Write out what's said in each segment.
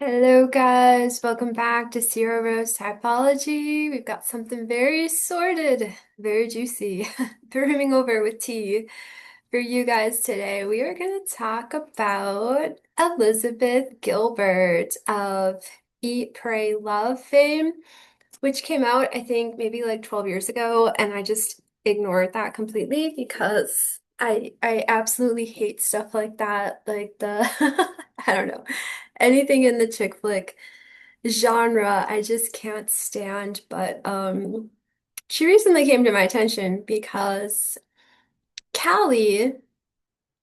Hello, guys. Welcome back to Zero Rose Typology. We've got something very sorted, very juicy, brimming over with tea for you guys today. We are going to talk about Elizabeth Gilbert of Eat, Pray, Love fame, which came out, I think, maybe like 12 years ago, and I just ignored that completely because I absolutely hate stuff like that, like the I don't know, anything in the chick flick genre I just can't stand. But she recently came to my attention because Callie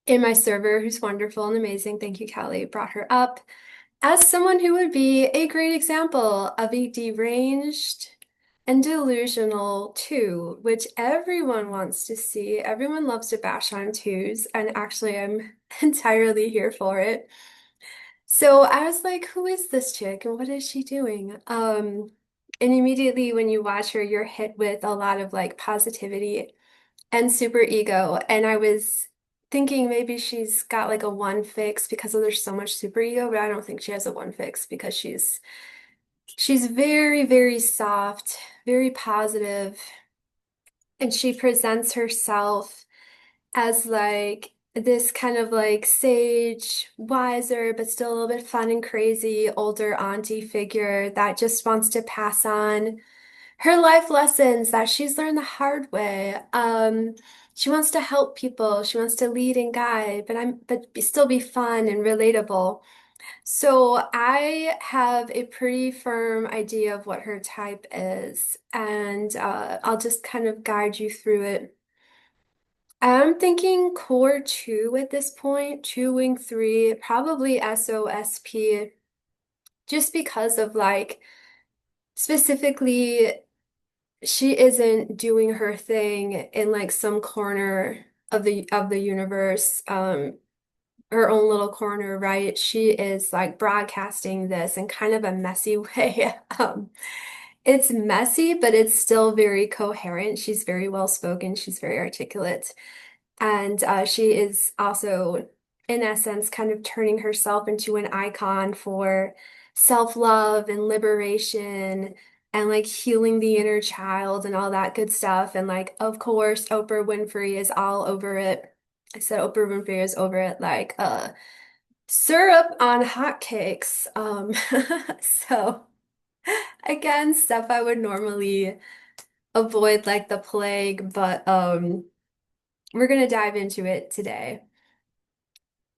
in my server, who's wonderful and amazing, thank you, Callie, brought her up as someone who would be a great example of a deranged and delusional two, which everyone wants to see. Everyone loves to bash on twos, and actually, I'm entirely here for it. So I was like, who is this chick and what is she doing? And immediately when you watch her, you're hit with a lot of like positivity and super ego. And I was thinking maybe she's got like a one fix because there's so much super ego, but I don't think she has a one fix because she's very, very soft, very positive, and she presents herself as like this kind of like sage, wiser, but still a little bit fun and crazy older auntie figure that just wants to pass on her life lessons that she's learned the hard way. She wants to help people. She wants to lead and guide, still be fun and relatable. So I have a pretty firm idea of what her type is, and I'll just kind of guide you through it. I'm thinking core two at this point, two wing three, probably SOSP, just because of like specifically she isn't doing her thing in like some corner of the universe, her own little corner, right? She is like broadcasting this in kind of a messy way. It's messy, but it's still very coherent. She's very well spoken. She's very articulate. And she is also, in essence, kind of turning herself into an icon for self-love and liberation and like healing the inner child and all that good stuff. And like, of course, Oprah Winfrey is all over it. I said Oprah Winfrey is over it like syrup on hotcakes. So again, stuff I would normally avoid like the plague, but we're gonna dive into it today.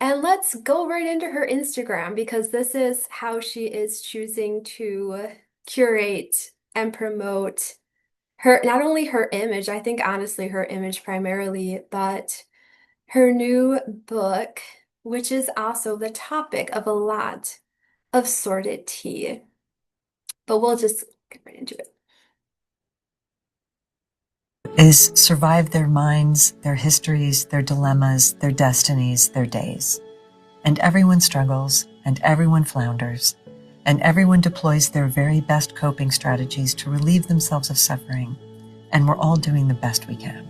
And let's go right into her Instagram because this is how she is choosing to curate and promote her, not only her image, I think honestly her image primarily, but her new book, which is also the topic of a lot of sordid tea. But we'll just get right into it. Is survive their minds, their histories, their dilemmas, their destinies, their days. And everyone struggles, and everyone flounders, and everyone deploys their very best coping strategies to relieve themselves of suffering, and we're all doing the best we can.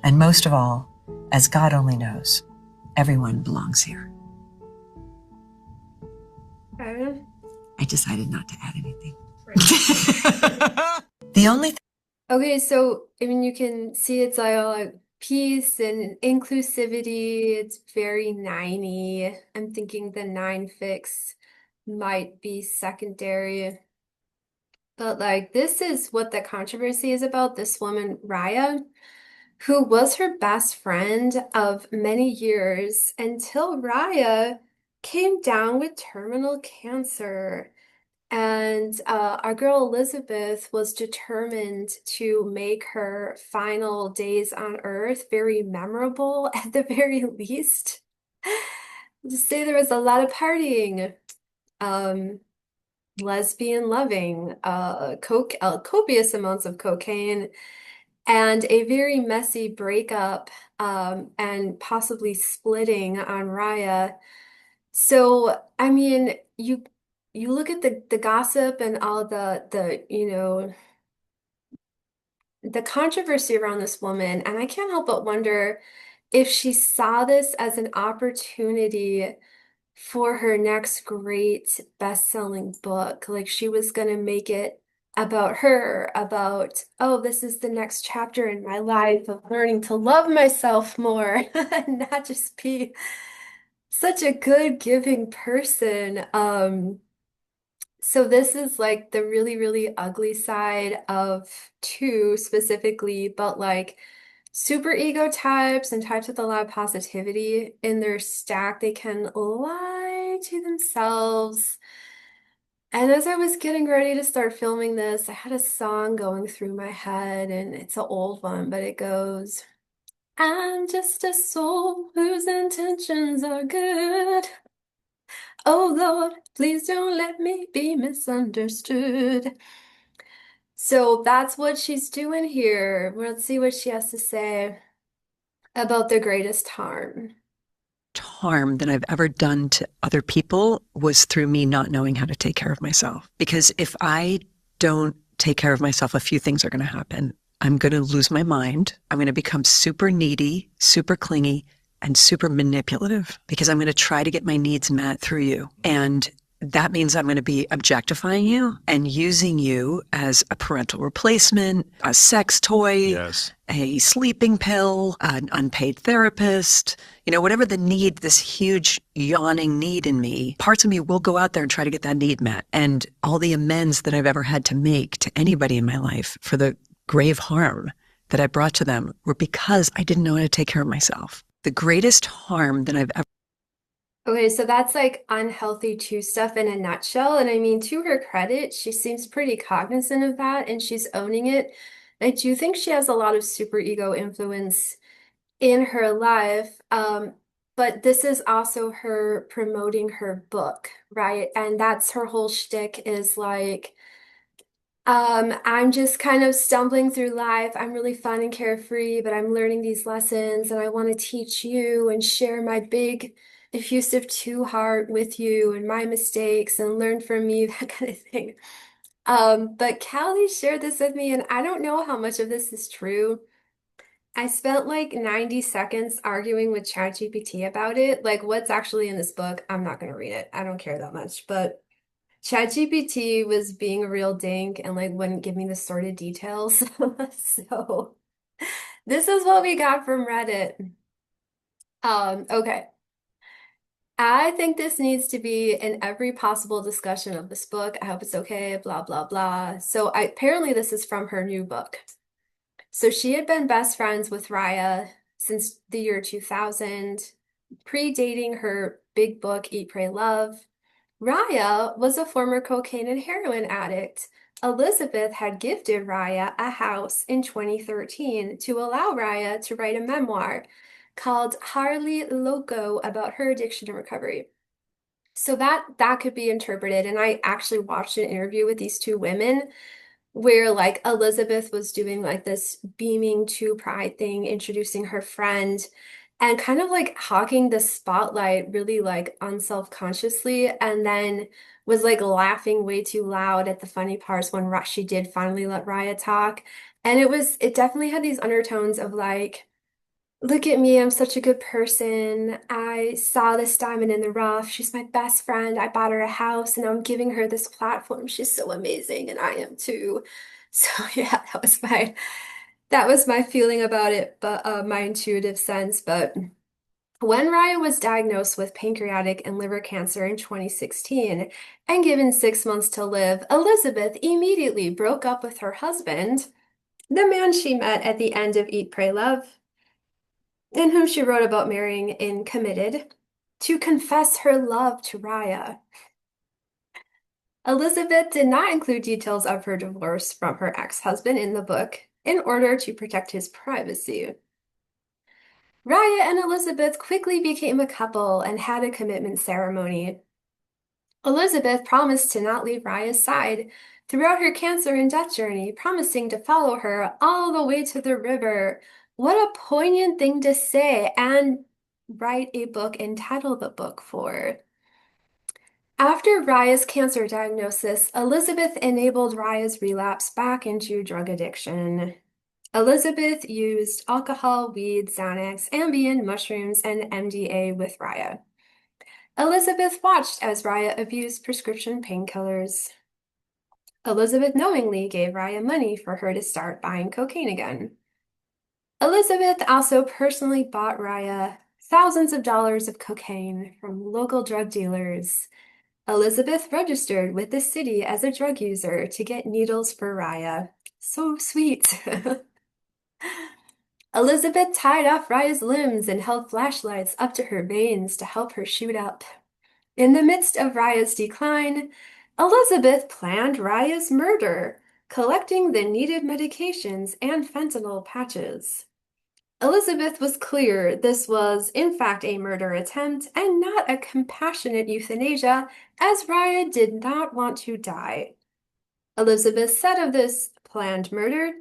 And most of all, as God only knows, everyone belongs here. Okay. I decided not to add anything. The only Okay, so I mean, you can see it's like all like peace and inclusivity. It's very niney. I'm thinking the nine fix might be secondary. But like, this is what the controversy is about. This woman, Rya, who was her best friend of many years until Rya came down with terminal cancer. And our girl Elizabeth was determined to make her final days on Earth very memorable at the very least. To say there was a lot of partying, um, lesbian loving, copious amounts of cocaine, and a very messy breakup, and possibly splitting on Raya. So, I mean, you look at the gossip and all the controversy around this woman, and I can't help but wonder if she saw this as an opportunity for her next great best-selling book. Like she was going to make it about her, about, oh, this is the next chapter in my life of learning to love myself more, and not just be such a good giving person. So this is like the really, really ugly side of two specifically, but like super ego types and types with a lot of positivity in their stack, they can lie to themselves. And as I was getting ready to start filming this, I had a song going through my head, and it's an old one, but it goes, I'm just a soul whose intentions are good. Oh Lord, please don't let me be misunderstood. So that's what she's doing here. Let's see what she has to say about the greatest harm. Harm that I've ever done to other people was through me not knowing how to take care of myself. Because if I don't take care of myself, a few things are going to happen. I'm going to lose my mind. I'm going to become super needy, super clingy, and super manipulative because I'm going to try to get my needs met through you. And that means I'm going to be objectifying you and using you as a parental replacement, a sex toy, Yes. a sleeping pill, an unpaid therapist, whatever the need, this huge yawning need in me, parts of me will go out there and try to get that need met. And all the amends that I've ever had to make to anybody in my life for the grave harm that I brought to them were because I didn't know how to take care of myself. The greatest harm that I've ever. Okay, so that's like unhealthy two stuff in a nutshell. And I mean, to her credit, she seems pretty cognizant of that and she's owning it. I do think she has a lot of super ego influence in her life. But this is also her promoting her book, right? And that's her whole shtick is like, I'm just kind of stumbling through life. I'm really fun and carefree, but I'm learning these lessons and I want to teach you and share my big, effusive two heart with you and my mistakes and learn from me, that kind of thing. But Callie shared this with me, and I don't know how much of this is true. I spent like 90 seconds arguing with ChatGPT about it. Like, what's actually in this book? I'm not going to read it. I don't care that much. But ChatGPT was being a real dink and like wouldn't give me the sordid details. So this is what we got from Reddit. Okay. I think this needs to be in every possible discussion of this book. I hope it's okay, blah, blah, blah. So apparently this is from her new book. So she had been best friends with Rya since the year 2000, predating her big book, Eat, Pray, Love. Rya was a former cocaine and heroin addict. Elizabeth had gifted Rya a house in 2013 to allow Rya to write a memoir called Harley Loco about her addiction and recovery. So that could be interpreted. And I actually watched an interview with these two women where like Elizabeth was doing like this beaming to pride thing, introducing her friend and kind of like hogging the spotlight really like unself-consciously, and then was like laughing way too loud at the funny parts when she did finally let Rya talk. And it definitely had these undertones of like, look at me, I'm such a good person. I saw this diamond in the rough. She's my best friend. I bought her a house and I'm giving her this platform. She's so amazing and I am too. So yeah, that was my feeling about it, but my intuitive sense. But when Rya was diagnosed with pancreatic and liver cancer in 2016 and given 6 months to live, Elizabeth immediately broke up with her husband, the man she met at the end of Eat, Pray, Love, and whom she wrote about marrying in Committed, to confess her love to Rya. Elizabeth did not include details of her divorce from her ex-husband in the book in order to protect his privacy. Rya and Elizabeth quickly became a couple and had a commitment ceremony. Elizabeth promised to not leave Rya's side throughout her cancer and death journey, promising to follow her all the way to the river. What a poignant thing to say and write a book and title the book for. After Rya's cancer diagnosis, Elizabeth enabled Rya's relapse back into drug addiction. Elizabeth used alcohol, weed, Xanax, Ambien, mushrooms, and MDA with Rya. Elizabeth watched as Rya abused prescription painkillers. Elizabeth knowingly gave Rya money for her to start buying cocaine again. Elizabeth also personally bought Rya thousands of dollars of cocaine from local drug dealers. Elizabeth registered with the city as a drug user to get needles for Rya. So sweet. Elizabeth tied off Rya's limbs and held flashlights up to her veins to help her shoot up. In the midst of Rya's decline, Elizabeth planned Rya's murder, collecting the needed medications and fentanyl patches. Elizabeth was clear this was, in fact, a murder attempt and not a compassionate euthanasia, as Rya did not want to die. Elizabeth said of this planned murder,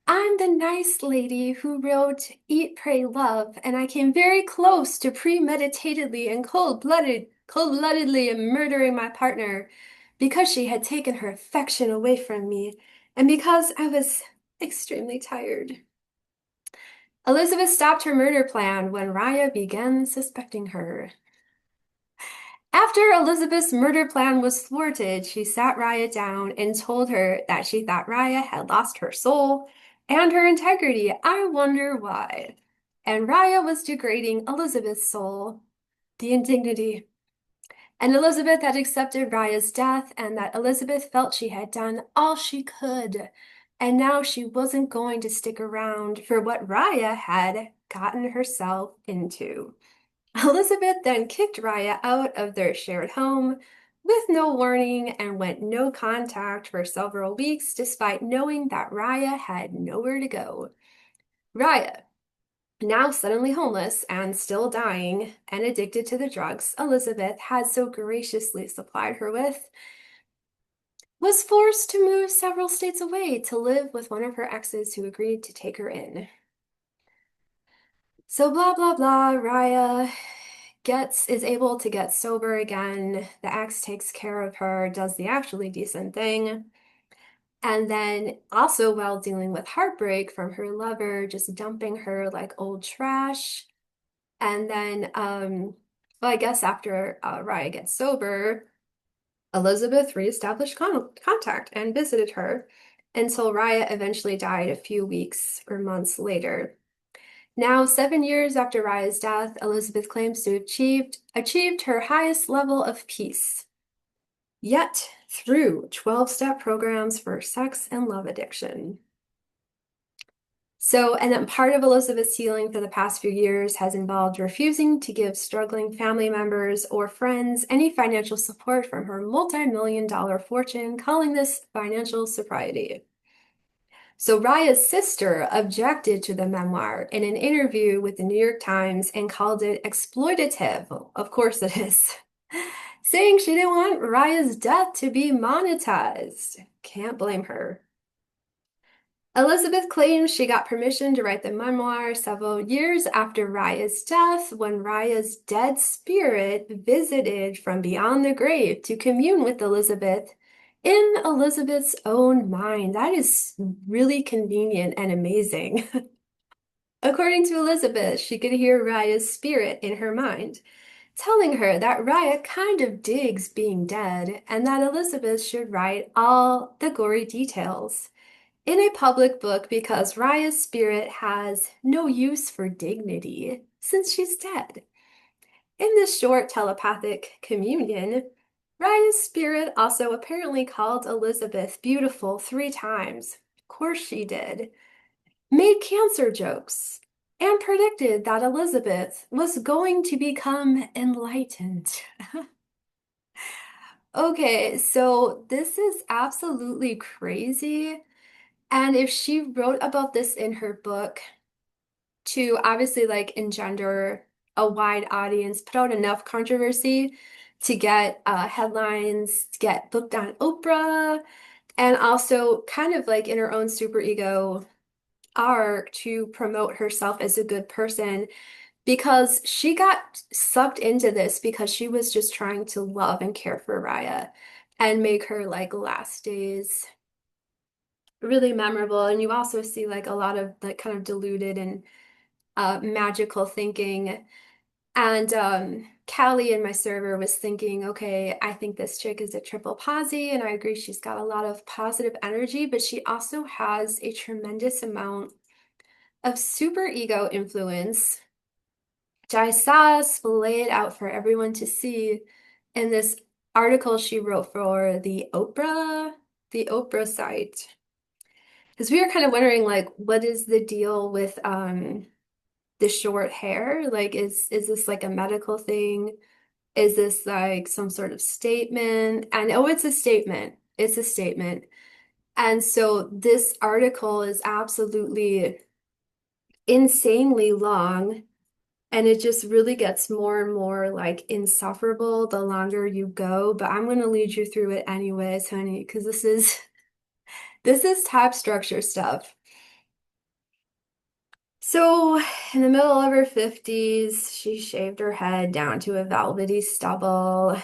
I'm the nice lady who wrote Eat, Pray, Love, and I came very close to premeditatedly and cold-bloodedly murdering my partner because she had taken her affection away from me and because I was extremely tired. Elizabeth stopped her murder plan when Rya began suspecting her. After Elizabeth's murder plan was thwarted, she sat Rya down and told her that she thought Rya had lost her soul and her integrity. I wonder why. And Rya was degrading Elizabeth's soul, the indignity. And Elizabeth had accepted Rya's death, and that Elizabeth felt she had done all she could. And now she wasn't going to stick around for what Rya had gotten herself into. Elizabeth then kicked Rya out of their shared home with no warning and went no contact for several weeks, despite knowing that Rya had nowhere to go. Rya, now suddenly homeless and still dying and addicted to the drugs Elizabeth had so graciously supplied her with, was forced to move several states away to live with one of her exes who agreed to take her in. So blah blah blah, Rya is able to get sober again. The ex takes care of her, does the actually decent thing. And then also while dealing with heartbreak from her lover, just dumping her like old trash. And then well, I guess after Rya gets sober, Elizabeth reestablished contact and visited her until Rya eventually died a few weeks or months later. Now, 7 years after Rya's death, Elizabeth claims to have achieved her highest level of peace, yet through 12-step programs for sex and love addiction. So, and then part of Elizabeth's healing for the past few years has involved refusing to give struggling family members or friends any financial support from her multi-million-dollar fortune, calling this financial sobriety. So Rya's sister objected to the memoir in an interview with the New York Times and called it exploitative. Of course it is. Saying she didn't want Rya's death to be monetized. Can't blame her. Elizabeth claims she got permission to write the memoir several years after Rya's death, when Rya's dead spirit visited from beyond the grave to commune with Elizabeth in Elizabeth's own mind. That is really convenient and amazing. According to Elizabeth, she could hear Rya's spirit in her mind, telling her that Rya kind of digs being dead and that Elizabeth should write all the gory details in a public book because Rya's spirit has no use for dignity since she's dead. In this short telepathic communion, Rya's spirit also apparently called Elizabeth beautiful 3 times. Of course she did. Made cancer jokes, and predicted that Elizabeth was going to become enlightened. Okay, so this is absolutely crazy. And if she wrote about this in her book to obviously like engender a wide audience, put out enough controversy to get headlines, to get booked on Oprah, and also kind of like in her own superego arc to promote herself as a good person because she got sucked into this because she was just trying to love and care for Rya and make her like last days really memorable. And you also see like a lot of like kind of diluted and magical thinking. And Callie in my server was thinking, okay, I think this chick is a triple posi, and I agree she's got a lot of positive energy, but she also has a tremendous amount of super ego influence, which I saw splayed out for everyone to see in this article she wrote for the Oprah site. Because we were kind of wondering, like, what is the deal with the short hair? Like, is this like a medical thing? Is this like some sort of statement? And oh, it's a statement. It's a statement. And so this article is absolutely insanely long, and it just really gets more and more like insufferable the longer you go. But I'm going to lead you through it anyways, honey, because this is type structure stuff. So, in the middle of her 50s, she shaved her head down to a velvety stubble.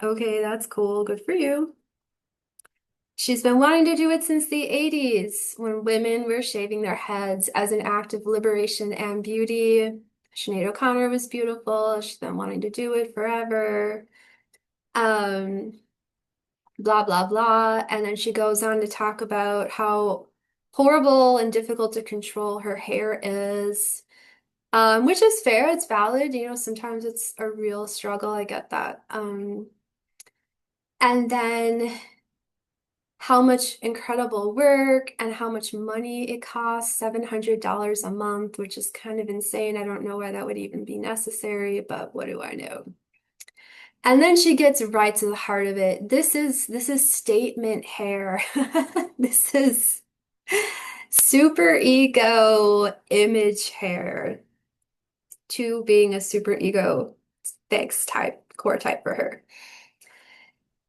Okay, that's cool. Good for you. She's been wanting to do it since the 80s when women were shaving their heads as an act of liberation and beauty. Sinead O'Connor was beautiful. She's been wanting to do it forever. Um, Blah, blah, blah. And then she goes on to talk about how horrible and difficult to control her hair is. Which is fair, it's valid. Sometimes it's a real struggle. I get that. And then how much incredible work and how much money it costs, $700 a month, which is kind of insane. I don't know why that would even be necessary, but what do I know? And then she gets right to the heart of it. This is statement hair. This is super ego image hair to being a super ego fix type, core type for her.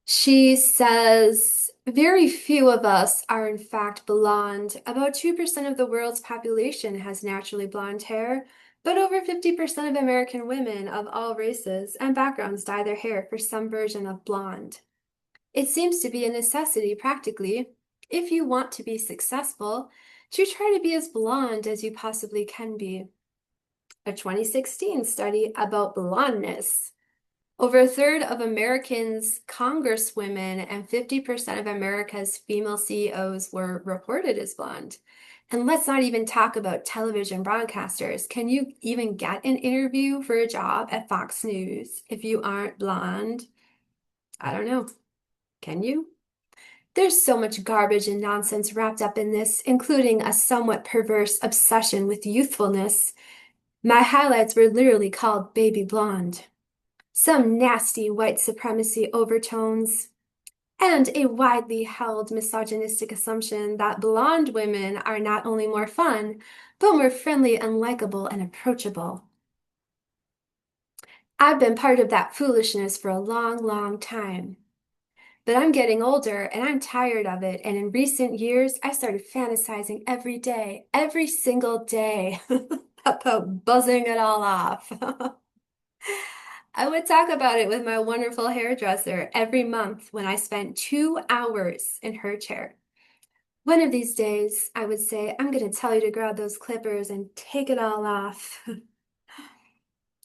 She says, very few of us are in fact blonde. About 2% of the world's population has naturally blonde hair, but over 50% of American women of all races and backgrounds dye their hair for some version of blonde. It seems to be a necessity, practically, if you want to be successful, to try to be as blonde as you possibly can be. A 2016 study about blondness. Over a third of Americans' congresswomen and 50% of America's female CEOs were reported as blonde. And let's not even talk about television broadcasters. Can you even get an interview for a job at Fox News if you aren't blonde? I don't know. Can you? There's so much garbage and nonsense wrapped up in this, including a somewhat perverse obsession with youthfulness. My highlights were literally called Baby Blonde. Some nasty white supremacy overtones, and a widely held misogynistic assumption that blonde women are not only more fun, but more friendly and likable and approachable. I've been part of that foolishness for a long, long time. But I'm getting older and I'm tired of it. And in recent years, I started fantasizing every day, every single day, about buzzing it all off. I would talk about it with my wonderful hairdresser every month when I spent 2 hours in her chair. One of these days, I would say, I'm going to tell you to grab those clippers and take it all off.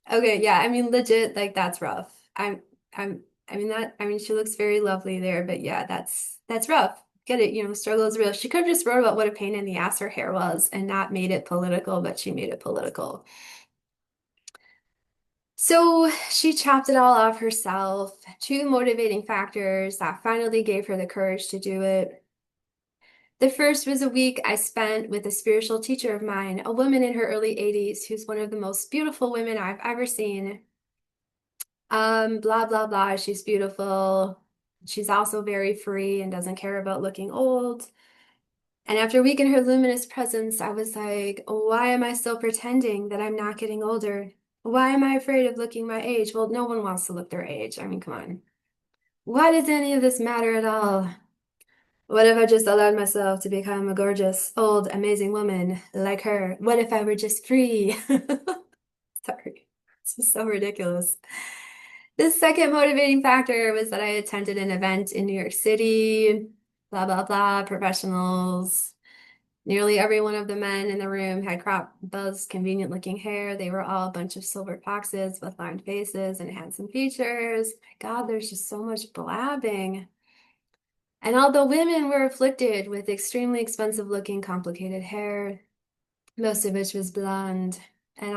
Okay, yeah, I mean, legit, like that's rough. I'm, I mean, she looks very lovely there, but yeah, that's rough. Get it, struggle is real. She could have just wrote about what a pain in the ass her hair was and not made it political, but she made it political. So she chopped it all off herself. Two motivating factors that finally gave her the courage to do it. The first was a week I spent with a spiritual teacher of mine, a woman in her early 80s who's one of the most beautiful women I've ever seen. Blah, blah, blah. She's beautiful. She's also very free and doesn't care about looking old. And after a week in her luminous presence, I was like, why am I still pretending that I'm not getting older? Why am I afraid of looking my age? Well, no one wants to look their age. I mean, come on. Why does any of this matter at all? What if I just allowed myself to become a gorgeous, old, amazing woman like her? What if I were just free? Sorry. This is so ridiculous. The second motivating factor was that I attended an event in New York City, blah, blah, blah, professionals. Nearly every one of the men in the room had crop buzzed, convenient looking hair. They were all a bunch of silver foxes with lined faces and handsome features. My God, there's just so much blabbing. And although women were afflicted with extremely expensive looking, complicated hair, most of which was blonde. And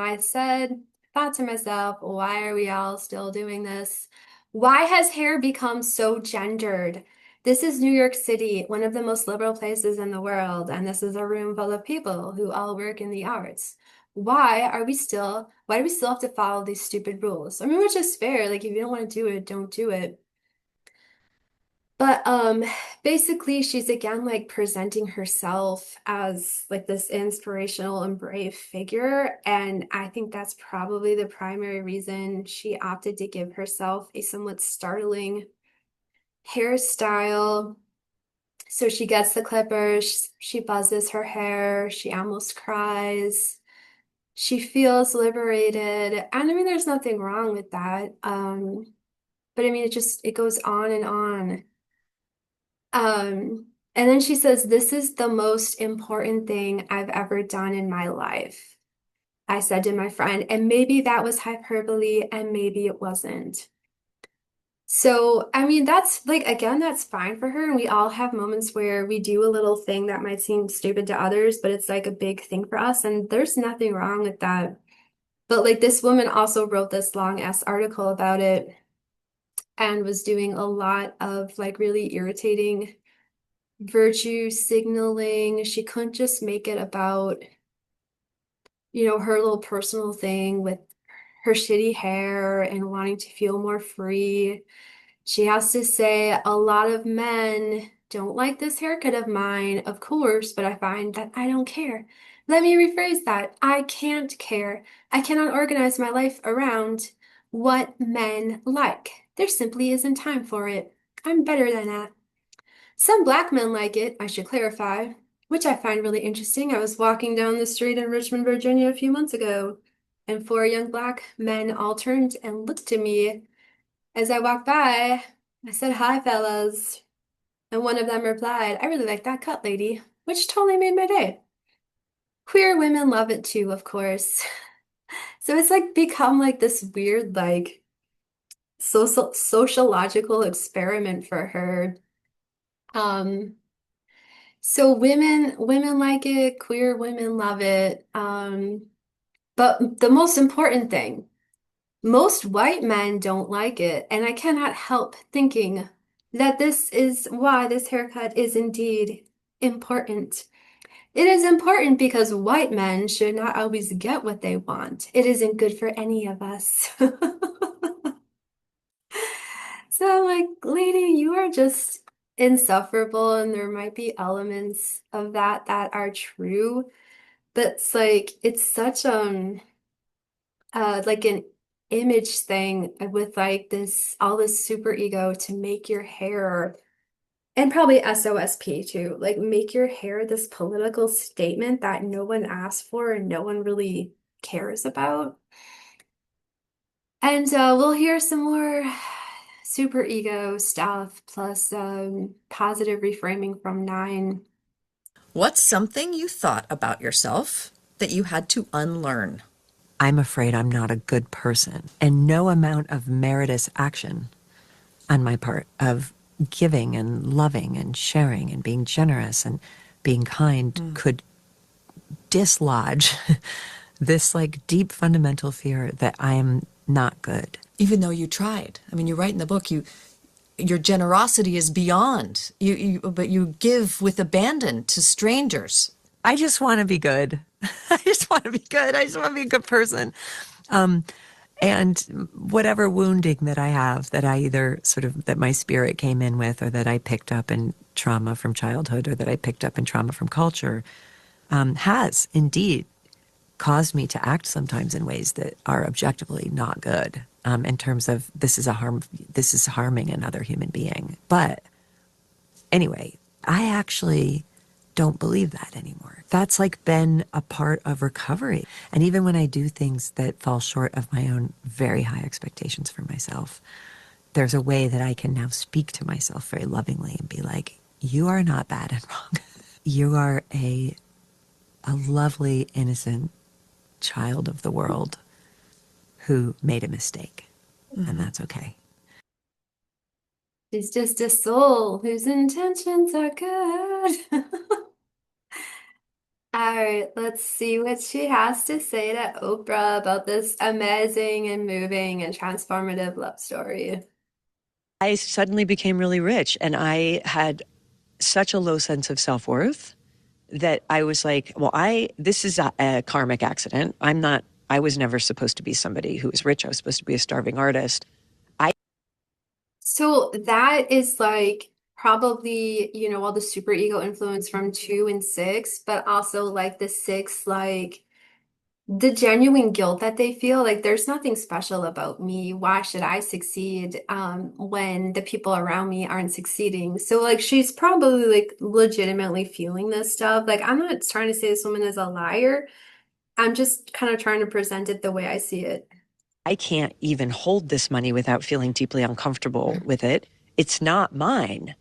thought to myself, why are we all still doing this? Why has hair become so gendered? This is New York City, one of the most liberal places in the world, and this is a room full of people who all work in the arts. Why do we still have to follow these stupid rules? I mean, which is fair. Like, if you don't want to do it, don't do it. But basically she's again like presenting herself as like this inspirational and brave figure, and I think that's probably the primary reason she opted to give herself a somewhat startling hairstyle. So she gets the clippers, she buzzes her hair, she almost cries. She feels liberated, and I mean there's nothing wrong with that. But I mean it goes on and on. And then she says, "This is the most important thing I've ever done in my life," I said to my friend. And maybe that was hyperbole, and maybe it wasn't. So, I mean, that's like, again, that's fine for her. And we all have moments where we do a little thing that might seem stupid to others, but it's like a big thing for us. And there's nothing wrong with that. But like, this woman also wrote this long ass article about it and was doing a lot of like really irritating virtue signaling. She couldn't just make it about, her little personal thing with her shitty hair and wanting to feel more free. She has to say, a lot of men don't like this haircut of mine, of course, but I find that I don't care. Let me rephrase that. I can't care. I cannot organize my life around what men like. There simply isn't time for it. I'm better than that. Some black men like it, I should clarify, which I find really interesting. I was walking down the street in Richmond, Virginia a few months ago, and four young black men all turned and looked at me as I walked by. I said, "Hi, fellas." And one of them replied, "I really like that cut, lady," which totally made my day. Queer women love it too, of course. So it's like become like this weird, like sociological experiment for her. Um, So women like it, queer women love it. But the most important thing, most white men don't like it, and I cannot help thinking that this is why this haircut is indeed important. It is important because white men should not always get what they want. It isn't good for any of us. So I'm like, lady, you are just insufferable, and there might be elements of that are true. But it's such like an image thing with like this all this super ego to make your hair, and probably SOSP too, like make your hair this political statement that no one asked for and no one really cares about. And we'll hear some more super ego stuff plus positive reframing from Nine. What's something you thought about yourself that you had to unlearn? I'm afraid I'm not a good person, and no amount of meritorious action on my part of giving and loving and sharing and being generous and being kind could dislodge this like deep fundamental fear that I am not good. Even though you tried. I mean, you write in the book, your generosity is beyond. But you give with abandon to strangers. I just want to be good. I just want to be good. I just want to be a good person. And whatever wounding that I have, that I either sort of, that my spirit came in with, or that I picked up in trauma from childhood, or that I picked up in trauma from culture, has indeed caused me to act sometimes in ways that are objectively not good, in terms of this is harming another human being. But anyway, I actually don't believe that anymore. That's like been a part of recovery. And even when I do things that fall short of my own very high expectations for myself, there's a way that I can now speak to myself very lovingly and be like, you are not bad and wrong. You are a a lovely, innocent child of the world who made a mistake. And that's okay. She's just a soul whose intentions are good. All right, let's see what she has to say to Oprah about this amazing and moving and transformative love story. I suddenly became really rich, and I had such a low sense of self-worth that I was like, well, this is a karmic accident. I was never supposed to be somebody who was rich. I was supposed to be a starving artist. So that is like probably, all the super ego influence from 2 and 6, but also like the 6, like the genuine guilt that they feel like there's nothing special about me. Why should I succeed when the people around me aren't succeeding? So like she's probably like legitimately feeling this stuff. Like I'm not trying to say this woman is a liar. I'm just kind of trying to present it the way I see it. I can't even hold this money without feeling deeply uncomfortable with it. It's not mine.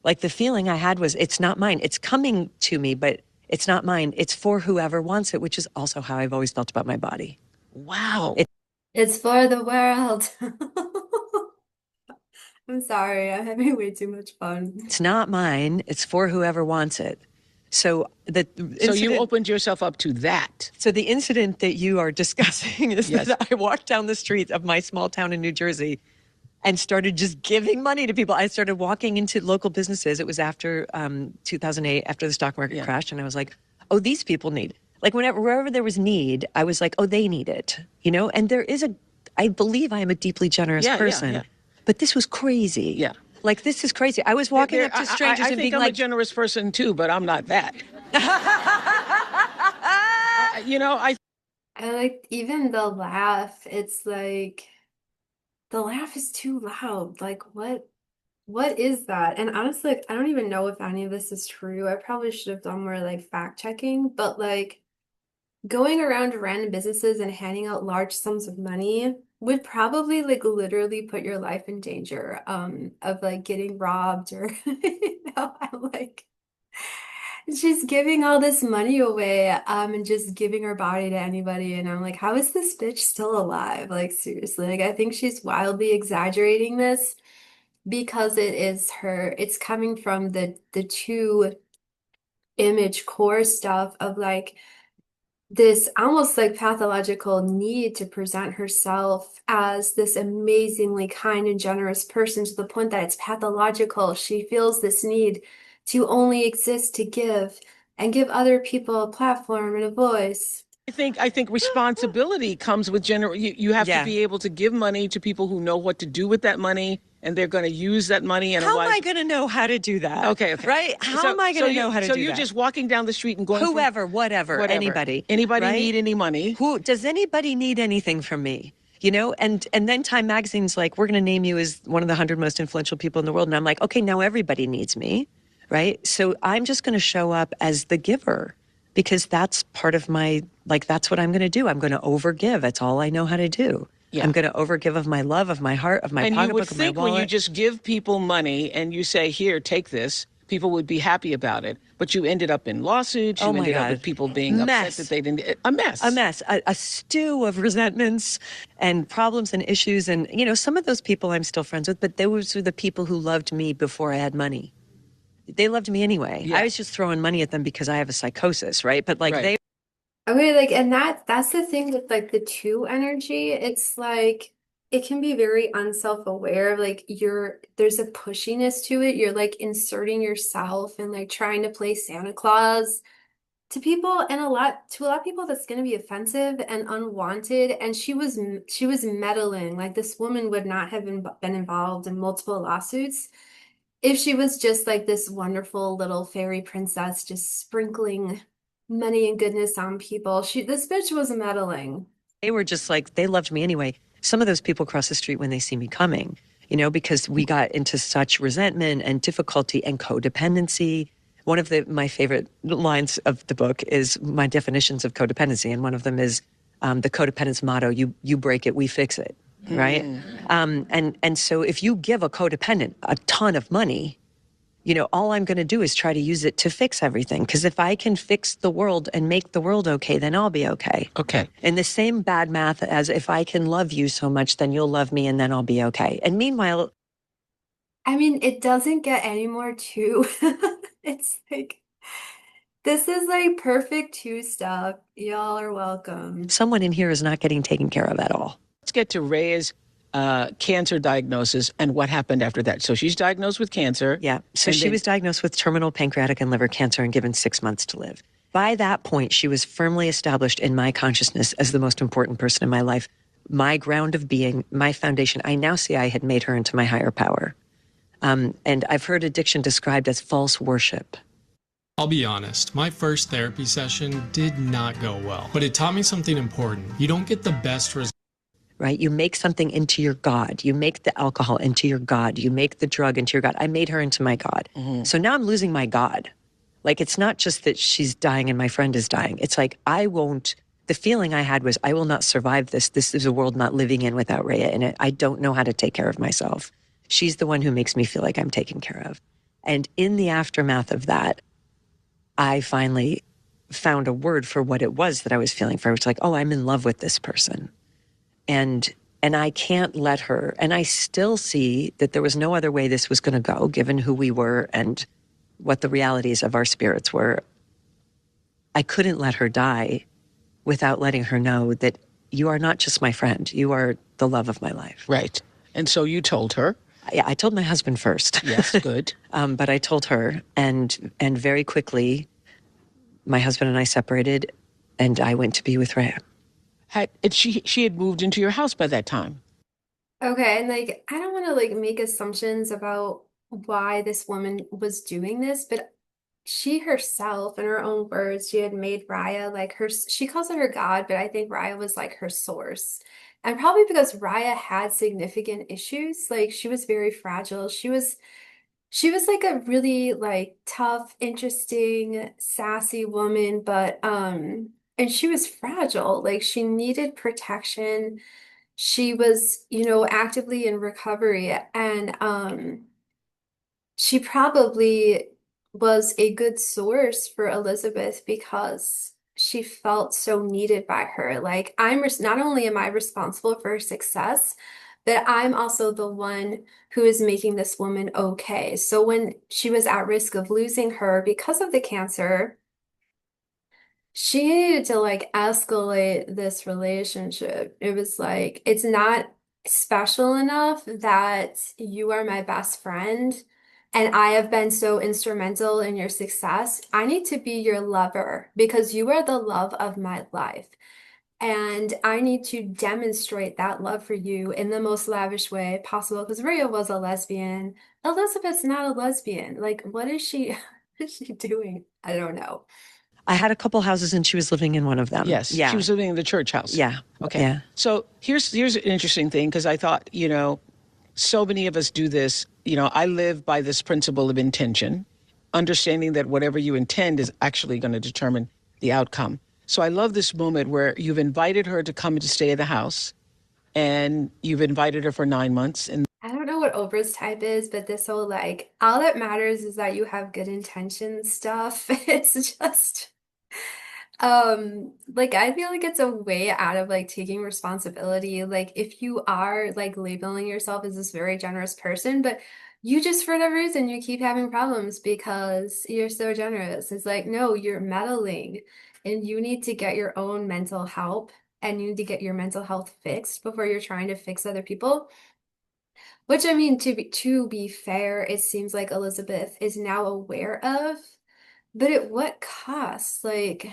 Like the feeling I had was, it's not mine. It's coming to me, but it's not mine. It's for whoever wants it, which is also how I've always felt about my body. Wow. It's for the world. I'm sorry, I'm having way too much fun. It's not mine. It's for whoever wants it. So So you opened yourself up to that. So the incident that you are discussing is Yes. that I walked down the street of my small town in New Jersey and started just giving money to people. I started walking into local businesses. It was after 2008, after the stock market crashed. And I was like, oh, these people need, like wherever there was need, I was like, oh, they need it, And I believe I am a deeply generous person. Yeah. But this was crazy. Yeah. Like, this is crazy. I was walking up to strangers I and think being I'm like, a generous person too, but I'm not that. I like even the laugh, it's like the laugh is too loud. Like what is that? And honestly, like, I don't even know if any of this is true. I probably should have done more like fact checking, but like going around to random businesses and handing out large sums of money would probably like literally put your life in danger of like getting robbed or I'm like she's giving all this money away and just giving her body to anybody, and I'm like, how is this bitch still alive? Like seriously, like I think she's wildly exaggerating this because it's coming from the two image core stuff of like this almost like pathological need to present herself as this amazingly kind and generous person to the point that it's pathological. She feels this need to only exist to give and give other people a platform and a voice. I think responsibility comes with you have to be able to give money to people who know what to do with that money, and they're going to use that money in a how wise. am I going to know how to do that? Okay. Right? How am I going to know how to do that? So you're just walking down the street and going Whoever, whatever, anybody. Anybody right? need any money? Does anybody need anything from me? And then Time Magazine's like, we're going to name you as one of the 100 most influential people in the world. And I'm like, okay, now everybody needs me, right? So I'm just going to show up as the giver because that's part of that's what I'm going to do. I'm going to overgive. That's all I know how to do. Yeah. I'm going to overgive of my love, of my heart, of my pocketbook, of my wallet. And you would think when you just give people money and you say, here, take this, people would be happy about it. But you ended up in lawsuits. You ended up with people being upset that they didn't. A mess. A mess. A stew of resentments and problems and issues. And, some of those people I'm still friends with, but those were the people who loved me before I had money. They loved me anyway. Yeah. I was just throwing money at them because I have a psychosis, right? But they. Okay, like, and that's the thing with like the two energy. It's like it can be very unself-aware. Like there's a pushiness to it. You're like inserting yourself and like trying to play Santa Claus to people, and to a lot of people that's going to be offensive and unwanted. And she was meddling. Like this woman would not have been involved in multiple lawsuits if she was just like this wonderful little fairy princess just sprinkling money and goodness on people. This bitch was meddling. They were just like, they loved me anyway. Some of those people cross the street when they see me coming, because we got into such resentment and difficulty and codependency. One of my favorite lines of the book is my definitions of codependency. And one of them is the codependence motto, you break it, we fix it. Right. And so if you give a codependent a ton of money, all I'm going to do is try to use it to fix everything. Because if I can fix the world and make the world okay, then I'll be okay. Okay. And the same bad math as if I can love you so much, then you'll love me and then I'll be okay. And meanwhile, I mean, it doesn't get any more two. It's like, this is like perfect two stuff. Y'all are welcome. someone in here is not getting taken care of at all. Let's get to Rya's cancer diagnosis and what happened after that. So she's diagnosed with cancer. Yeah. So she was diagnosed with terminal pancreatic and liver cancer and given 6 months to live. By that point, she was firmly established in my consciousness as the most important person in my life, my ground of being, my foundation. I now see I had made her into my higher power. And I've heard addiction described as false worship. I'll be honest, my first therapy session did not go well, but it taught me something important. You don't get the best results. Right? You make something into your God. You make the alcohol into your God. You make the drug into your God. I made her into my God. Mm-hmm. So now I'm losing my God. Like, it's not just that she's dying and my friend is dying. It's like, the feeling I had was, I will not survive this. This is a world not living in without Rhea in it. I don't know how to take care of myself. She's the one who makes me feel like I'm taken care of. And in the aftermath of that, I finally found a word for what it was that I was feeling for her. It's like, oh, I'm in love with this person. And I can't let her, and I still see that there was no other way this was going to go, given who we were and what the realities of our spirits were. I couldn't let her die without letting her know that you are not just my friend, you are the love of my life. Right. And so you told her. Yeah, I told my husband first. Yes, good. But I told her, and very quickly, my husband and I separated, and I went to be with Rhea. She had moved into your house by that time. Okay, and like, I don't want to like make assumptions about why this woman was doing this, but she herself, in her own words, she had made Rya like she calls it her God, but I think Rya was like her source. And probably because Rya had significant issues, like she was very fragile. She was like a really like tough, interesting, sassy woman, but and she was fragile. Like she needed protection. She was, actively in recovery, and she probably was a good source for Elizabeth because she felt so needed by her. Like, not only am I responsible for her success, but I'm also the one who is making this woman okay. So when she was at risk of losing her because of the cancer, she needed to like escalate this relationship. It was like, it's not special enough that you are my best friend and I have been so instrumental in your success. I need to be your lover because you are the love of my life. And I need to demonstrate that love for you in the most lavish way possible because Rhea was a lesbian. Elizabeth's not a lesbian. Like, what is she, what is she doing? I don't know. I had a couple houses and she was living in one of them. Yes. Yeah. She was living in the church house. Yeah. Okay. Yeah. So here's an interesting thing, because I thought, so many of us do this. I live by this principle of intention, understanding that whatever you intend is actually going to determine the outcome. So I love this moment where you've invited her to come to stay at the house, and you've invited her for 9 months. And I don't know what Oprah's type is, but this whole like, all that matters is that you have good intentions stuff. It's just, like I feel like it's a way out of like taking responsibility. Like if you are like labeling yourself as this very generous person, but you just for whatever reason you keep having problems because you're so generous. It's like, no, you're meddling and you need to get your own mental help and you need to get your mental health fixed before you're trying to fix other people. Which I mean, to be fair, it seems like Elizabeth is now aware of, but at what cost? Like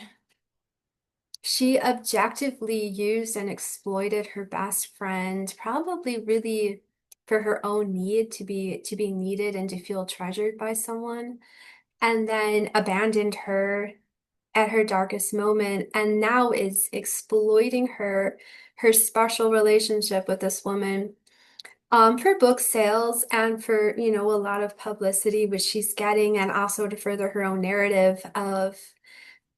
she objectively used and exploited her best friend, probably really for her own need to be needed and to feel treasured by someone, and then abandoned her at her darkest moment, and now is exploiting her special relationship with this woman for book sales and for, a lot of publicity which she's getting, and also to further her own narrative of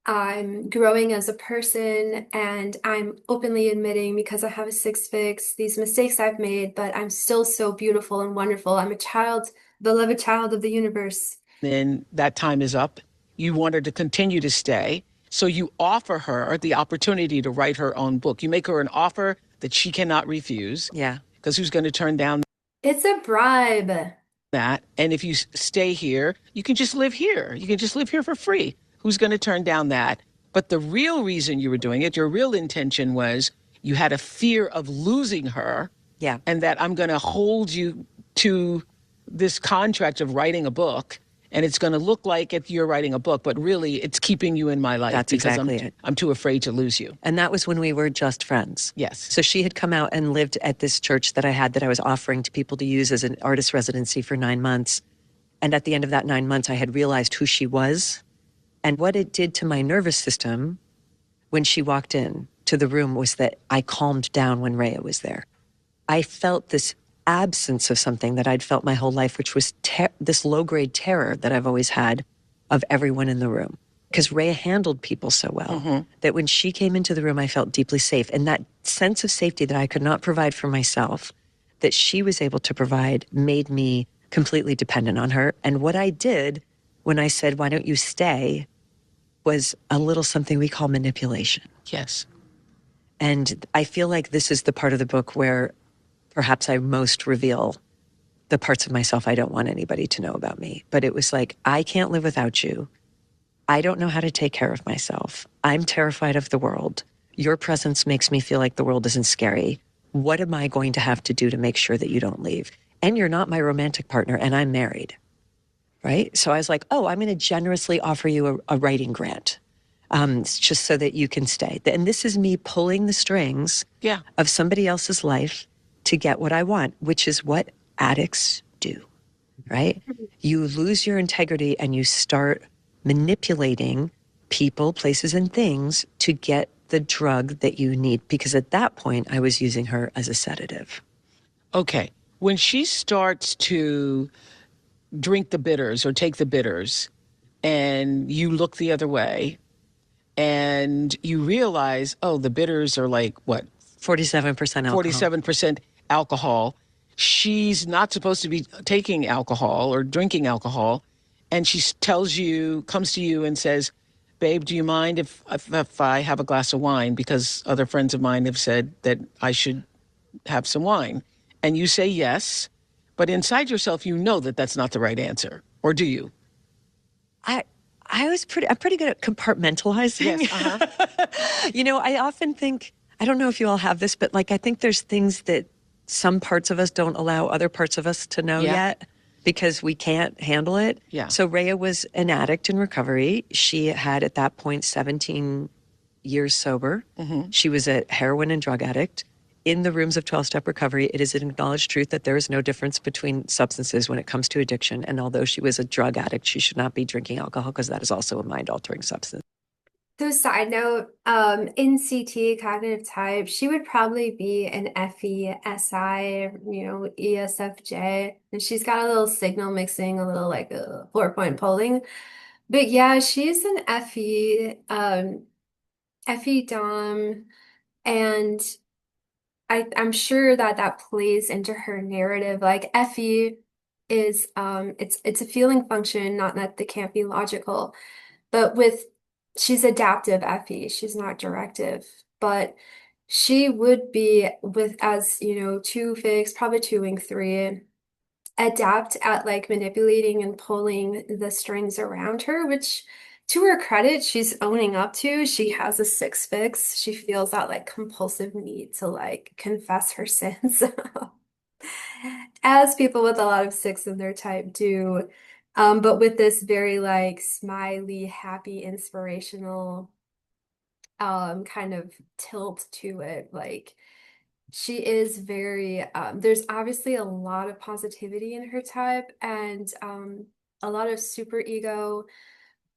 I'm growing as a person and I'm openly admitting because I have a six fix these mistakes I've made, but I'm still so beautiful and wonderful. I'm a child, beloved child of the universe. then that time is up. You want her to continue to stay. So you offer her the opportunity to write her own book. You make her an offer that she cannot refuse. Yeah. Because who's going to turn down It's a bribe. that? And if you stay here, you can just live here. You can just live here for free. Who's going to turn down that? But the real reason you were doing it, your real intention was you had a fear of losing her. Yeah. And that I'm going to hold you to this contract of writing a book, and it's going to look like you're writing a book, but really it's keeping you in my life. That's because exactly it. I'm too afraid to lose you. And that was when we were just friends. Yes. So she had come out and lived at this church that I had that I was offering to people to use as an artist residency for 9 months. And at the end of that 9 months, I had realized who she was and what it did to my nervous system when she walked in to the room was that I calmed down when Rya was there. I felt this absence of something that I'd felt my whole life, which was this low-grade terror that I've always had of everyone in the room. Because Rya handled people so well that when she came into the room, I felt deeply safe. And that sense of safety that I could not provide for myself, that she was able to provide, made me completely dependent on her. And what I did when I said, why don't you stay, was a little something we call manipulation. Yes. And I feel like this is the part of the book where perhaps I most reveal the parts of myself I don't want anybody to know about me. But it was like, I can't live without you. I don't know how to take care of myself. I'm terrified of the world. Your presence makes me feel like the world isn't scary. What am I going to have to do to make sure that you don't leave? And you're not my romantic partner, and I'm married, right? So I was like, oh, I'm going to generously offer you a writing grant. Just so that you can stay. And this is me pulling the strings of somebody else's life to get what I want, which is what addicts do, right? You lose your integrity and you start manipulating people, places, and things to get the drug that you need. Because at that point, I was using her as a sedative. Okay. When she starts to drink the bitters or take the bitters and you look the other way, and you realize, oh, the bitters are like what? 47% alcohol. 47% alcohol. She's not supposed to be taking alcohol or drinking alcohol. And she comes to you and says, babe, do you mind if I have a glass of wine? Because other friends of mine have said that I should have some wine. And you say yes, but inside yourself, you know that that's not the right answer. Or do you? I'm pretty good at compartmentalizing. Yes, You know, I often think, I don't know if you all have this, but like, I think there's things that some parts of us don't allow other parts of us to know yet because we can't handle it. Yeah. So Rya was an addict in recovery. She had at that point 17 years sober. She was a heroin and drug addict. In the rooms of 12-step recovery, it is an acknowledged truth that there is no difference between substances when it comes to addiction. And although she was a drug addict, she should not be drinking alcohol because that is also a mind-altering substance. So side note, in CT cognitive type, she would probably be an FE, SI, ESFJ. And she's got a little signal mixing, a little like a 4-point polling. But yeah, she's an FE, FE Dom, and I'm sure that that plays into her narrative. Like FE is it's a feeling function, not that they can't be logical. But she's adaptive FE, she's not directive. But she would be with as, two figs, probably two wing three, adapt at like manipulating and pulling the strings around her, which to her credit, she's owning up to. She has a six fix. She feels that like compulsive need to like confess her sins. As people with a lot of six in their type do. But with this very like smiley, happy, inspirational kind of tilt to it. Like she is very there's obviously a lot of positivity in her type and a lot of super ego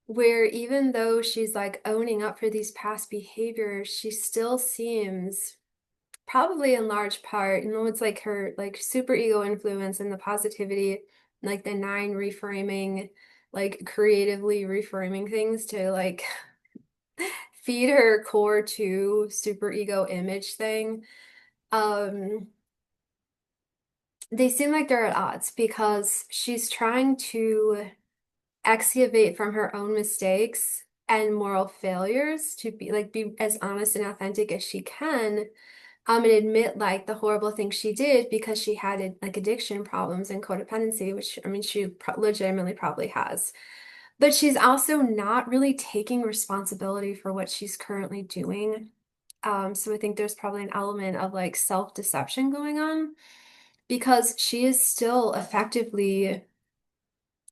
where even though she's like owning up for these past behaviors, she still seems probably in large part, it's like her like super ego influence and the positivity, like the nine reframing, like creatively reframing things to like feed her core to super ego image thing. Um, they seem like they're at odds because she's trying to excavate from her own mistakes and moral failures to be as honest and authentic as she can, and admit like the horrible things she did because she had like addiction problems and codependency, which I mean she legitimately probably has. But she's also not really taking responsibility for what she's currently doing. So I think there's probably an element of like self-deception going on because she is still effectively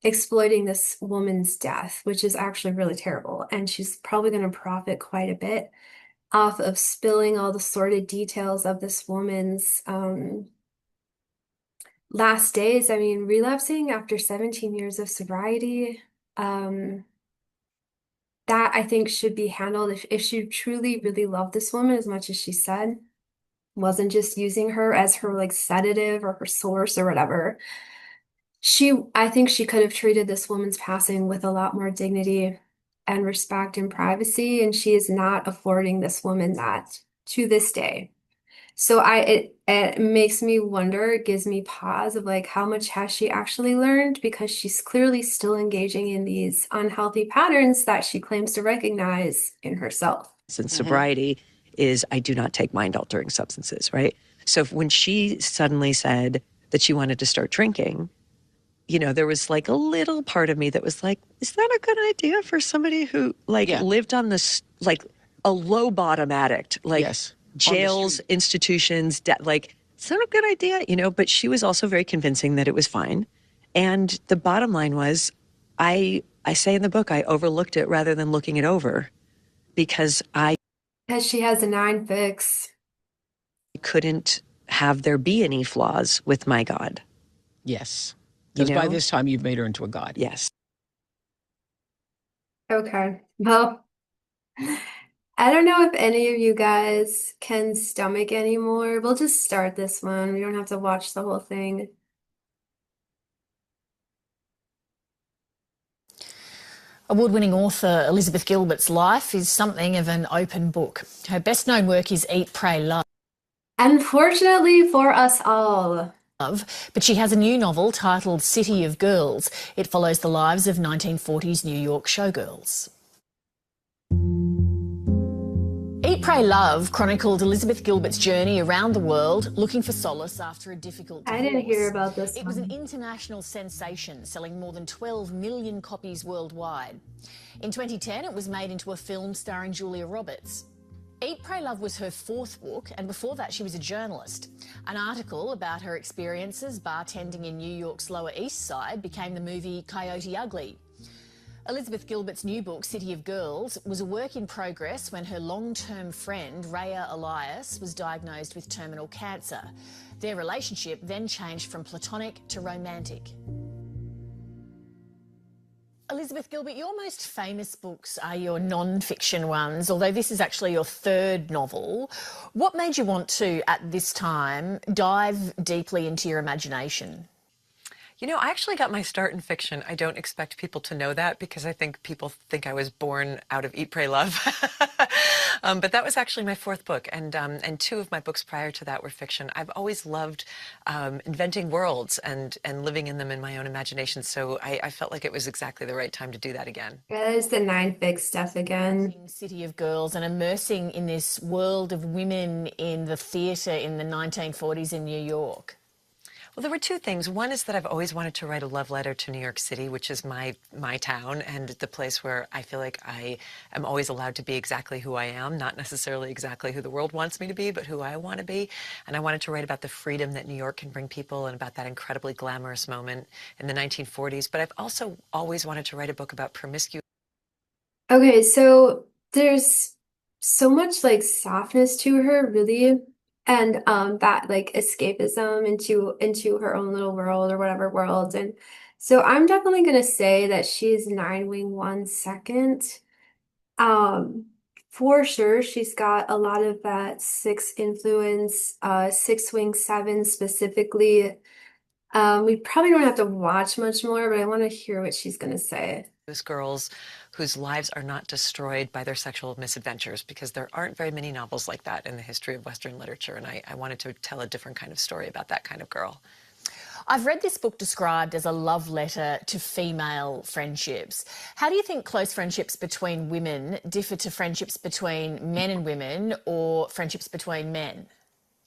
exploiting this woman's death, which is actually really terrible. And she's probably going to profit quite a bit off of spilling all the sordid details of this woman's last days. I mean, relapsing after 17 years of sobriety, that I think should be handled if she truly, really loved this woman as much as she said, wasn't just using her as her like sedative or her source or whatever. I think she could have treated this woman's passing with a lot more dignity and respect and privacy, and she is not affording this woman that to this day. So it makes me wonder, it gives me pause of like how much has she actually learned because she's clearly still engaging in these unhealthy patterns that she claims to recognize in herself. And sobriety is I do not take mind-altering substances, right? So when she suddenly said that she wanted to start drinking, you know, there was like a little part of me that was like, is that a good idea for somebody who like lived on this, like a low bottom addict, like jails, institutions, like, it's not a good idea, you know, but she was also very convincing that it was fine. And the bottom line was, I say in the book, I overlooked it rather than looking it over because she has a 9 fix. Couldn't have there be any flaws with my God. Yes. Because by this time you've made her into a god. Yes. Okay. Well, I don't know if any of you guys can stomach anymore. We'll just start this one. We don't have to watch the whole thing. Award-winning author Elizabeth Gilbert's life is something of an open book. Her best-known work is Eat, Pray, Love. Unfortunately for us all. But she has a new novel titled City of Girls. It follows the lives of 1940s New York showgirls. Eat, Pray, Love chronicled Elizabeth Gilbert's journey around the world looking for solace after a difficult divorce. I didn't hear about this one. It was an international sensation, selling more than 12 million copies worldwide. In 2010, it was made into a film starring Julia Roberts. Eat, Pray, Love was her 4th book, and before that she was a journalist. An article about her experiences bartending in New York's Lower East Side became the movie Coyote Ugly. Elizabeth Gilbert's new book, City of Girls, was a work in progress when her long-term friend, Rya Elias, was diagnosed with terminal cancer. Their relationship then changed from platonic to romantic. Elizabeth Gilbert, your most famous books are your non-fiction ones, although this is actually your 3rd novel. What made you want to, at this time, dive deeply into your imagination? You know, I actually got my start in fiction. I don't expect people to know that because I think people think I was born out of Eat, Pray, Love. But that was actually my 4th book, and 2 of my books prior to that were fiction. I've always loved inventing worlds and living in them in my own imagination, so I felt like it was exactly the right time to do that again. Yeah, there's the 9 fix stuff again. City of Girls and immersing in this world of women in the theatre in the 1940s in New York. Well, there were 2 things. One is that I've always wanted to write a love letter to New York City, which is my town and the place where I feel like I am always allowed to be exactly who I am, not necessarily exactly who the world wants me to be, but who I want to be. And I wanted to write about the freedom that New York can bring people and about that incredibly glamorous moment in the 1940s. But I've also always wanted to write a book about promiscuity. Okay, so there's so much like softness to her, really. And that like escapism into her own little world or whatever world. And so I'm definitely gonna say that she's 9 wing 1 second. For sure, she's got a lot of that 6 influence, 6 wing 7 specifically. We probably don't have to watch much more, but I want to hear what she's gonna say. Those girls whose lives are not destroyed by their sexual misadventures, because there aren't very many novels like that in the history of Western literature, and I wanted to tell a different kind of story about that kind of girl. I've read this book described as a love letter to female friendships. How do you think close friendships between women differ to friendships between men and women or friendships between men?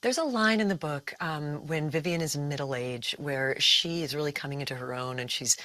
There's a line in the book when Vivian is middle age where she is really coming into her own, and she's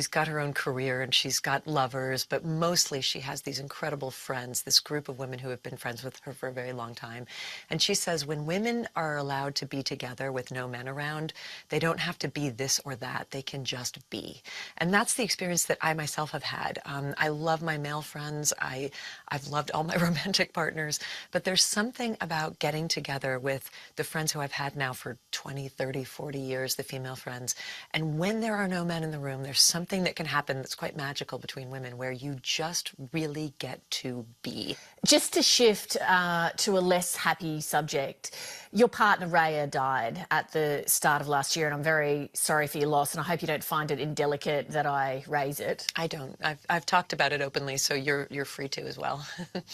got her own career and she's got lovers, but mostly she has these incredible friends, this group of women who have been friends with her for a very long time. And she says when women are allowed to be together with no men around, they don't have to be this or that. They can just be. And that's the experience that I myself have had. I love my male friends. I've loved all my romantic partners, but there's something about getting together with the friends who I've had now for 20, 30, 40 years, the female friends. And when there are no men in the room, there's something that can happen that's quite magical between women where you just really get to be. Just to shift to a less happy subject, your partner Raya died at the start of last year, and I'm very sorry for your loss, and I hope you don't find it indelicate that I raise it. I don't. I've talked about it openly, so you're free to as well.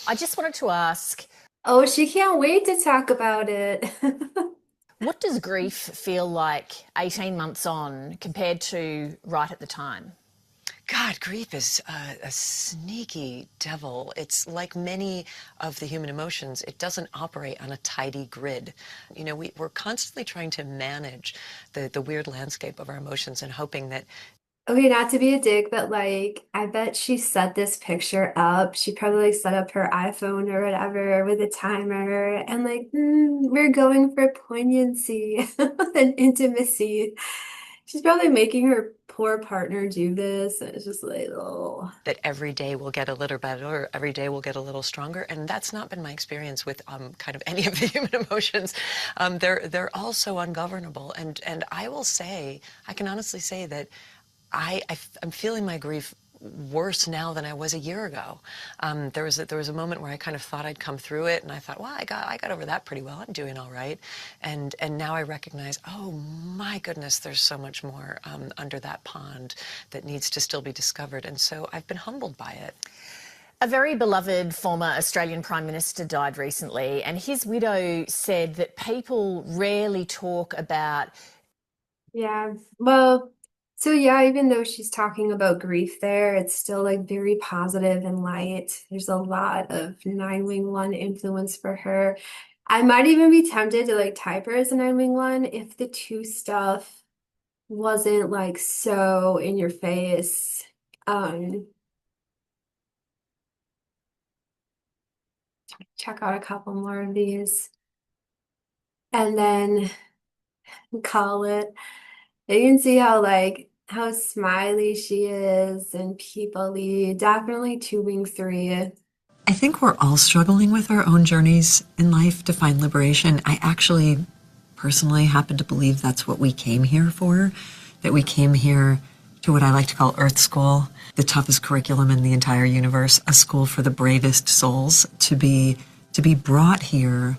I just wanted to ask, Oh, she can't wait to talk about it. what does grief feel like 18 months on compared to right at the time? God, grief is a sneaky devil. It's like many of the human emotions, it doesn't operate on a tidy grid. You know, we're constantly trying to manage the weird landscape of our emotions and hoping that Okay, not to be a dick, but like, I bet she set this picture up. She probably like set up her iPhone or whatever with a timer and like, we're going for poignancy and intimacy. She's probably making her poor partner do this. And it's just like, oh. that every day will get a little better, or every day will get a little stronger. And that's not been my experience with kind of any of the human emotions. They're all so ungovernable. And I will say, I can honestly say that I'm feeling my grief worse now than I was a year ago. There was a moment where I kind of thought I'd come through it, and I thought, well, I got over that pretty well. I'm doing all right. And now I recognize, oh my goodness, there's so much more under that pond that needs to still be discovered. And so I've been humbled by it. A very beloved former Australian Prime Minister died recently, and his widow said that people rarely talk about. Yeah. Well, so yeah, even though she's talking about grief there, it's still like very positive and light. There's a lot of 9-wing-1 influence for her. I might even be tempted to like type her as a 9-wing-1 if the two stuff wasn't like so in your face. Um, Check out a couple more of these and then call it. You can see how like how smiley she is and people-y. Definitely 2-wing-3. I think we're all struggling with our own journeys in life to find liberation. I actually personally happen to believe that's what we came here for, that we came here to what I like to call Earth School, the toughest curriculum in the entire universe, a school for the bravest souls, to be brought here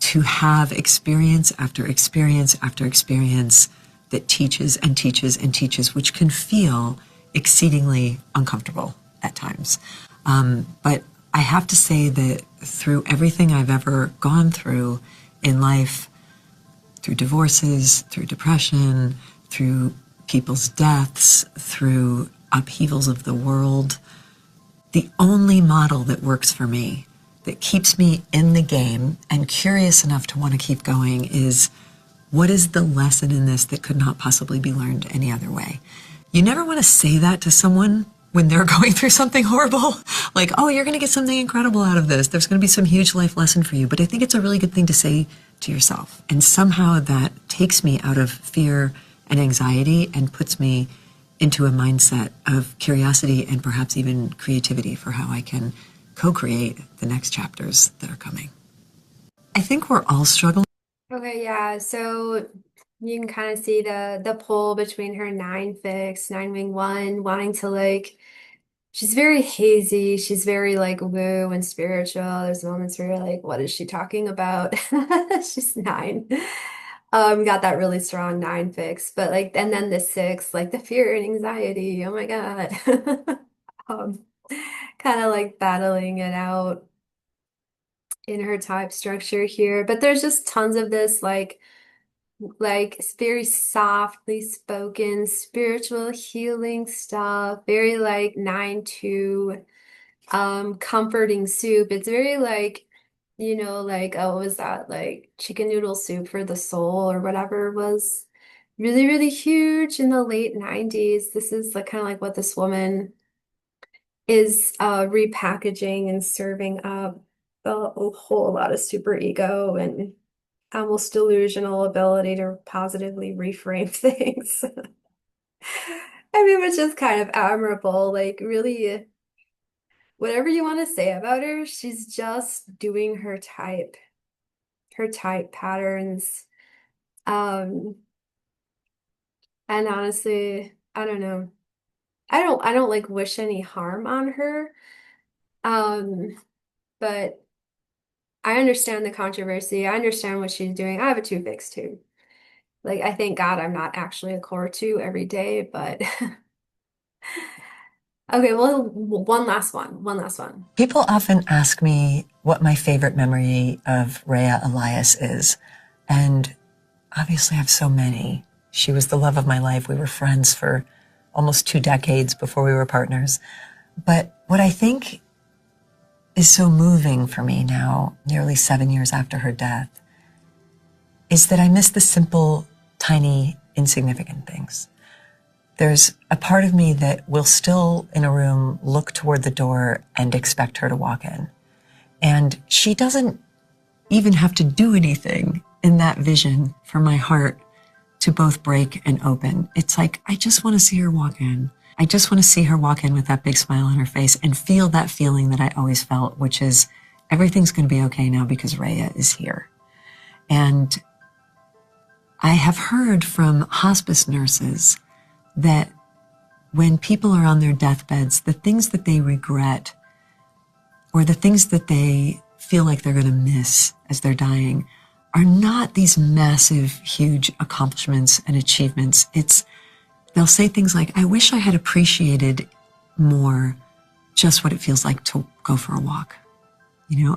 to have experience after experience after experience that teaches and teaches and teaches, which can feel exceedingly uncomfortable at times. But I have to say that through everything I've ever gone through in life, through divorces, through depression, through people's deaths, through upheavals of the world, the only model that works for me, that keeps me in the game and curious enough to want to keep going, is what is the lesson in this that could not possibly be learned any other way? You never want to say that to someone when they're going through something horrible, like, oh, you're going to get something incredible out of this. There's going to be some huge life lesson for you. But I think it's a really good thing to say to yourself. And somehow that takes me out of fear and anxiety and puts me into a mindset of curiosity and perhaps even creativity for how I can co-create the next chapters that are coming. I think we're all struggling. Okay, yeah. So you can kind of see the pull between her 9-wing-1, wanting to like she's very hazy. She's very like woo and spiritual. There's moments where you're like, what is she talking about? She's 9. Got that really strong 9 fix, but like, and then the 6, like the fear and anxiety. Oh my God. Um, Kind of like battling it out in her type structure here. But there's just tons of this like Like it's very softly spoken, spiritual healing stuff, very like 9-2 comforting soup. It's very like, like oh, what was that? Like chicken noodle soup for the soul or whatever was really, really huge in the late 90s. This is like kind of like what this woman is repackaging and serving up a whole lot of super ego and almost delusional ability to positively reframe things. I mean, which is kind of admirable. Like, really, whatever you want to say about her, she's just doing her type patterns. Um, and honestly, I don't know. I don't like wish any harm on her. Um, but I understand the controversy. I understand what she's doing. I have a tooth fix too. Like, I thank God I'm not actually a core two every day, but okay, well, one last one. One last one. People often ask me what my favorite memory of Rya Elias is. And obviously, I have so many. She was the love of my life. We were friends for almost 2 decades before we were partners. But what I think is so moving for me now, nearly 7 years after her death, is that I miss the simple, tiny, insignificant things. There's a part of me that will still, in a room, look toward the door and expect her to walk in. And she doesn't even have to do anything in that vision for my heart to both break and open. It's like, I just want to see her walk in. I just want to see her walk in with that big smile on her face and feel that feeling that I always felt, which is everything's going to be okay now because Rya is here. And I have heard from hospice nurses that when people are on their deathbeds, the things that they regret or the things that they feel like they're going to miss as they're dying are not these massive, huge accomplishments and achievements. They'll say things like, I wish I had appreciated more just what it feels like to go for a walk.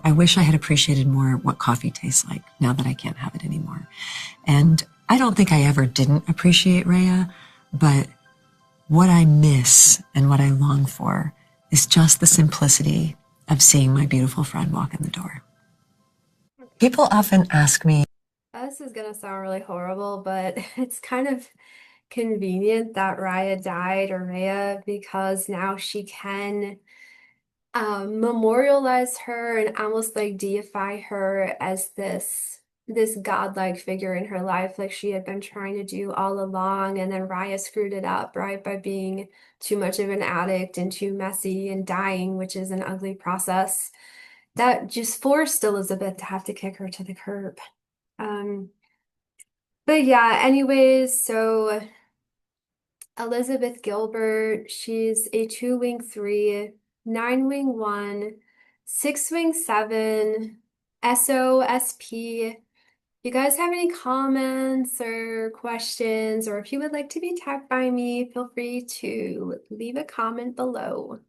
I wish I had appreciated more what coffee tastes like now that I can't have it anymore. And I don't think I ever didn't appreciate Rya, but what I miss and what I long for is just the simplicity of seeing my beautiful friend walk in the door. People often ask me, This is gonna sound really horrible, but it's kind of convenient that Raya died or Rhea because now she can memorialize her and almost like deify her as this godlike figure in her life, like she had been trying to do all along. And then Raya screwed it up, right, by being too much of an addict and too messy and dying, which is an ugly process. That just forced Elizabeth to have to kick her to the curb. Um, but yeah, anyways, so Elizabeth Gilbert, she's a 2-wing 3, 9-wing 1, 6-wing 7, SOSP. If you guys have any comments or questions, or if you would like to be tagged by me, feel free to leave a comment below.